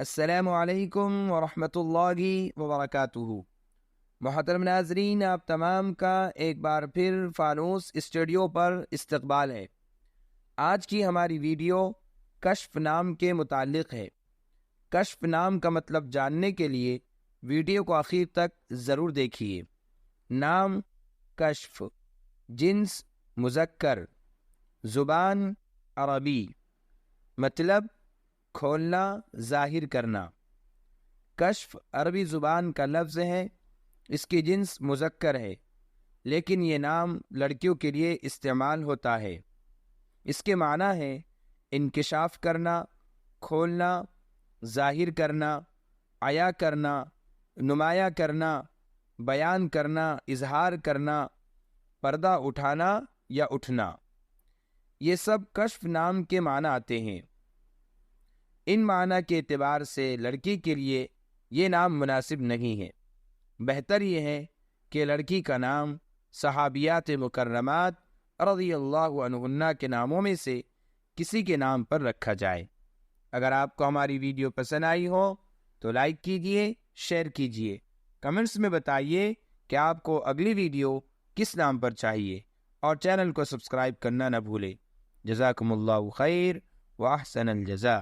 السلام علیکم ورحمۃ اللہ وبرکاتہ۔ محترم ناظرین، آپ تمام کا ایک بار پھر فانوس اسٹوڈیو پر استقبال ہے۔ آج کی ہماری ویڈیو کشف نام کے متعلق ہے۔ کشف نام کا مطلب جاننے کے لیے ویڈیو کو آخر تک ضرور دیکھیے۔ نام کشف، جنس مذکر، زبان عربی، مطلب کھولنا، ظاہر کرنا۔ کشف عربی زبان کا لفظ ہے، اس کی جنس مذکر ہے، لیکن یہ نام لڑکیوں کے لیے استعمال ہوتا ہے۔ اس کے معنی ہے انکشاف کرنا، کھولنا، ظاہر کرنا، عیا کرنا، نمایاں کرنا، بیان کرنا، اظہار کرنا، پردہ اٹھانا یا اٹھنا۔ یہ سب کشف نام کے معنی آتے ہیں۔ ان معنی کے اعتبار سے لڑکی کے لیے یہ نام مناسب نہیں ہے۔ بہتر یہ ہے کہ لڑکی کا نام صحابیات مکرمات رضی اللہ عنہن کے ناموں میں سے کسی کے نام پر رکھا جائے۔ اگر آپ کو ہماری ویڈیو پسند آئی ہو تو لائک کیجئے، شیئر کیجئے، کمنٹس میں بتائیے کہ آپ کو اگلی ویڈیو کس نام پر چاہیے، اور چینل کو سبسکرائب کرنا نہ بھولیں۔ جزاکم اللہ خیر و احسن الجزاء۔